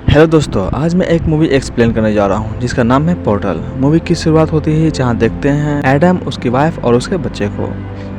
Hello दोस्तों, आज मैं एक मूवी एक्सप्लेन करने जा रहा हूँ जिसका नाम है पोर्टल। मूवी की शुरुआत होती है जहाँ देखते हैं एडम, उसकी वाइफ और उसके बच्चे को।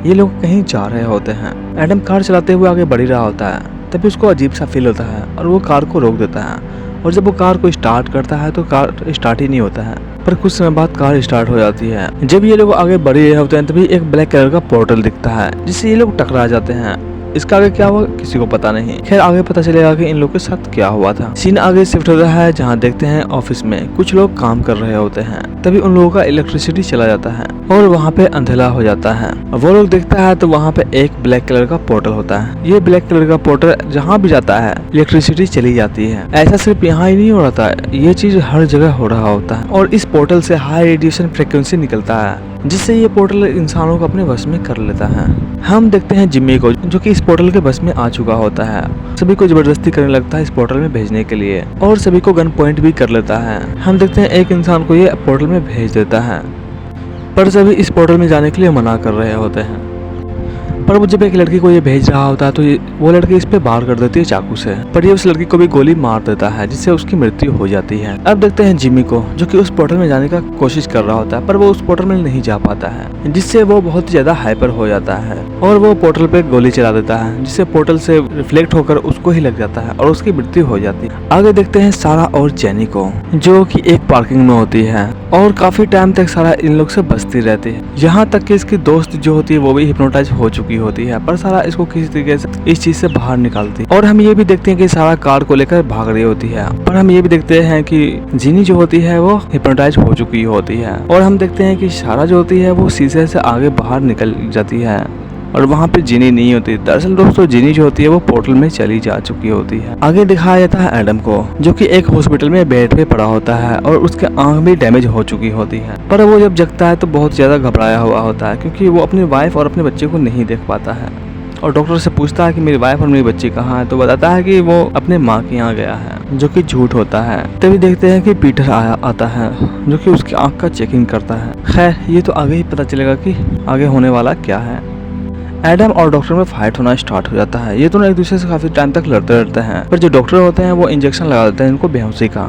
ये लोग कहीं जा रहे होते हैं। एडम कार चलाते हुए आगे बढ़ ही रहा होता है, तभी उसको अजीब सा फील होता है और वो कार को रोक देता है। और जब वो कार को स्टार्ट करता है तो कार स्टार्ट ही नहीं होता है, पर कुछ समय बाद कार स्टार्ट हो जाती है। जब ये लोग आगे बढ़ रहे होते हैं तभी एक ब्लैक कलर का पोर्टल दिखता है जिससे ये लोग टकरा जाते हैं। इसका आगे क्या हुआ किसी को पता नहीं। खैर आगे पता चलेगा कि इन लोगों के साथ क्या हुआ था। सीन आगे शिफ्ट होता है जहाँ देखते हैं ऑफिस में कुछ लोग काम कर रहे होते हैं। तभी उन लोगों का इलेक्ट्रिसिटी चला जाता है और वहाँ पे अंधेरा हो जाता है। वो लोग देखता है तो वहाँ पे एक ब्लैक कलर का पोर्टल होता है। ये ब्लैक कलर का पोर्टल जहाँ भी जाता है इलेक्ट्रिसिटी चली जाती है। ऐसा सिर्फ यहाँ ही नहीं हो रहा था, ये चीज हर जगह हो रहा होता है। और इस पोर्टल से हाई रेडिएशन फ्रिक्वेंसी निकलता है जिससे ये पोर्टल इंसानों को अपने वश में कर लेता है। हम देखते हैं जिम्मी को जो कि इस पोर्टल के वश में आ चुका होता है। सभी को जबरदस्ती करने लगता है इस पोर्टल में भेजने के लिए और सभी को गन पॉइंट भी कर लेता है। हम देखते हैं एक इंसान को ये पोर्टल में भेज देता है, पर सभी इस पोर्टल में जाने के लिए मना कर रहे होते हैं। पर वो जब एक लड़की को ये भेज रहा होता है तो वो लड़की इस पे वार कर देती है चाकू से, पर ये उस लड़की को भी गोली मार देता है जिससे उसकी मृत्यु हो जाती है। अब देखते हैं जिम्मी को जो कि उस पोर्टल में जाने का कोशिश कर रहा होता है, पर वो उस पोर्टल में नहीं जा पाता है जिससे वो बहुत ज्यादा हाइपर हो जाता है और वो पोर्टल पे गोली चला देता है जिससे पोर्टल से रिफ्लेक्ट होकर उसको ही लग जाता है और उसकी मृत्यु हो जाती है। आगे देखते हैं सारा और जेनी को जो कि एक पार्किंग में होती है और काफी टाइम तक सारा इन लोग से बचती रहती है, यहाँ तक कि इसकी दोस्त जो होती है वो भी हिप्नोटाइज हो चुकी होती है, पर सारा इसको किसी तरीके से इस चीज से बाहर निकालती है। और हम ये भी देखते हैं कि सारा कार को लेकर भाग रही होती है, पर हम ये भी देखते हैं कि जिनी जो होती है वो हिप्नोटाइज हो चुकी होती है। और हम देखते हैं कि सारा जो होती है वो शीशे से आगे बाहर निकल जाती है और वहाँ पे जिनी नहीं होती। दरअसल दोस्तों जिनी जो होती है वो पोर्टल में चली जा चुकी होती है। आगे दिखाया जाता है एडम को जो कि एक हॉस्पिटल में बेड पे पड़ा होता है और उसके आंख भी डैमेज हो चुकी होती है, पर वो जब जगता है तो बहुत ज्यादा घबराया हुआ होता है क्योंकि वो अपनी वाइफ और अपने बच्चे को नहीं देख पाता है। और डॉक्टर से पूछता है कि मेरी वाइफ और मेरी बच्ची कहाँ है, तो बताता है कि वो अपने माँ के यहाँ गया है, जो कि झूठ होता है। तभी देखते हैं कि पीटर आता है जो कि उसकी आंख का चेकिंग करता है। खैर ये तो आगे ही पता चलेगा कि आगे होने वाला क्या है। एडम और डॉक्टर में फाइट होना स्टार्ट हो जाता है। ये दोनों एक दूसरे से काफी टाइम तक लड़ते रहते हैं, पर जो डॉक्टर होते हैं वो इंजेक्शन लगा देते हैं इनको बेहोशी का,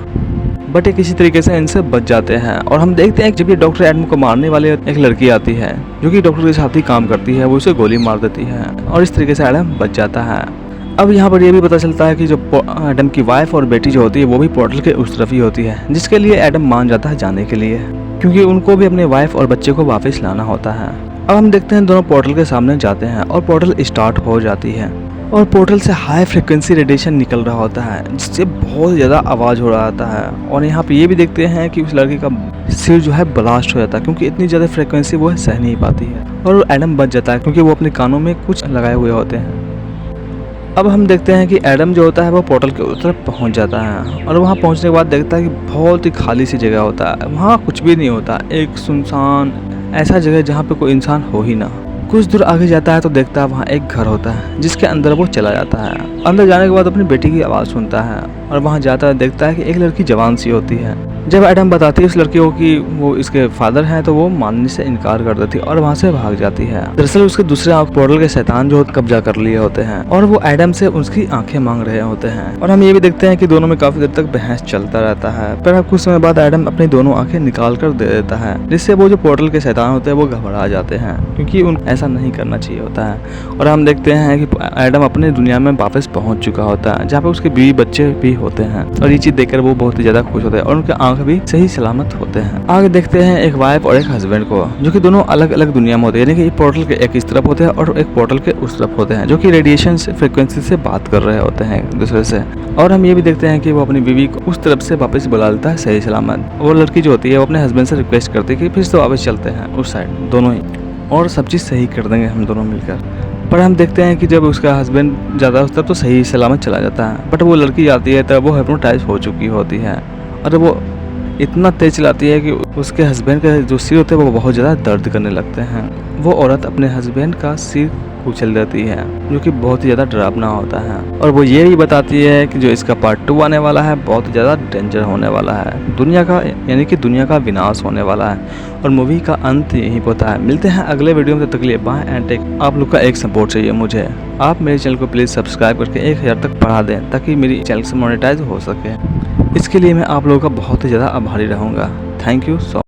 बट ये किसी तरीके से इनसे बच जाते हैं। और हम देखते हैं जब ये डॉक्टर एडम को मारने वाले एक लड़की आती है जो कि डॉक्टर के साथ ही काम करती है, वो उसे गोली मार देती है और इस तरीके से एडम बच जाता है। अब यहाँ पर ये भी पता चलता है कि जो एडम की वाइफ और बेटी जो होती है वो भी पोर्टल के उस तरफ ही होती है, जिसके लिए एडम मान जाता है जाने के लिए, क्योंकि उनको भी अपने वाइफ और बच्चे को वापस लाना होता है। अब हम देखते हैं दोनों पोर्टल के सामने जाते हैं और पोर्टल स्टार्ट हो जाती है और पोर्टल से हाई फ्रिक्वेंसी रेडिएशन निकल रहा होता है जिससे बहुत ज़्यादा आवाज़ हो रहा होता है। और यहाँ पे ये भी देखते हैं कि उस लड़की का सिर जो है ब्लास्ट हो जाता है क्योंकि इतनी ज़्यादा फ्रिक्वेंसी वो सह नहीं पाती है और एडम बच जाता है क्योंकि वो अपने कानों में कुछ लगाए हुए होते हैं। अब हम देखते हैं कि एडम जो होता है वो पोर्टल के उस तरफ पहुँच जाता है और वहाँ पहुँचने के बाद देखता है कि बहुत ही खाली सी जगह होता है, वहाँ कुछ भी नहीं होता, एक सुनसान ऐसा जगह जहाँ पे कोई इंसान हो ही ना। कुछ दूर आगे जाता है तो देखता है वहाँ एक घर होता है जिसके अंदर वो चला जाता है। अंदर जाने के बाद अपनी बेटी की आवाज़ सुनता है और वहाँ जाता है देखता है कि एक लड़की जवान सी होती है। जब एडम बताती है उस लड़की को कि वो इसके फादर हैं तो वो मानने से इनकार कर देती है और वहाँ से भाग जाती है। दरअसल उसके दूसरे पोर्टल के शैतान जो कब्जा कर लिए होते हैं और वो एडम से उसकी आंखें मांग रहे होते हैं। और हम ये भी देखते हैं कि दोनों में काफी देर तक बहस चलता रहता है, पर अब कुछ समय बाद एडम अपनी दोनों आंखें निकाल कर दे देता है जिससे वो जो पोर्टल के शैतान होते हैं वो घबरा जाते हैं क्योंकि उन ऐसा नहीं करना चाहिए होता है। और हम देखते हैं कि एडम अपने दुनिया में वापस पहुंच चुका होता है जहाँ पे उसके बीवी बच्चे भी होते हैं और ये चीज देखकर वो बहुत ही ज्यादा खुश होते हैं और उनके आंख भी सही सलामत होते हैं। आगे देखते हैं एक वाइफ और एक हस्बैंड को जो कि दोनों अलग अलग दुनिया में होते हैं, यानी कि पोर्टल के एक इस तरफ होते हैं और एक पोर्टल के उस तरफ होते हैं जो कि रेडिएशन फ्रिक्वेंसी से बात कर रहे होते हैं एक दूसरे से। और हम ये भी देखते हैं कि वो अपनी बीवी को उस तरफ से वापस बुला लेता है सही सलामत। वो लड़की जो होती है वो अपने हस्बैंड से रिक्वेस्ट करती है कि फिर से वापस चलते हैं उस साइड दोनों ही और सब चीज़ सही कर देंगे हम दोनों मिलकर। पर हम देखते हैं कि जब उसका हस्बैंड ज़्यादा उस तरफ तो सही सलामत चला जाता है, बट वो लड़की आती है तब वो हिप्नोटाइज हो चुकी होती है और वो इतना तेज चलाती है कि उसके हस्बैंड का जो सिर होते हैं वो बहुत ज़्यादा दर्द करने लगते हैं। वो औरत अपने हस्बैंड का सिर कुचल देती है जो कि बहुत ही ज़्यादा डरावना होता है और वो ये भी बताती है कि जो इसका पार्ट 2 आने वाला है बहुत ज़्यादा डेंजर होने वाला है, दुनिया का यानी कि दुनिया का विनाश होने वाला है और मूवी का अंत यहीं होता है। मिलते हैं अगले वीडियो में, तब तक के लिए बाय एंड टेक। आप लोग का एक सपोर्ट चाहिए मुझे, आप मेरे चैनल को प्लीज़ सब्सक्राइब करके 1000 तक बढ़ा दें ताकि मेरी चैनल से मोनेटाइज हो सके। इसके लिए मैं आप लोगों का बहुत ही ज़्यादा आभारी रहूँगा। Thank you so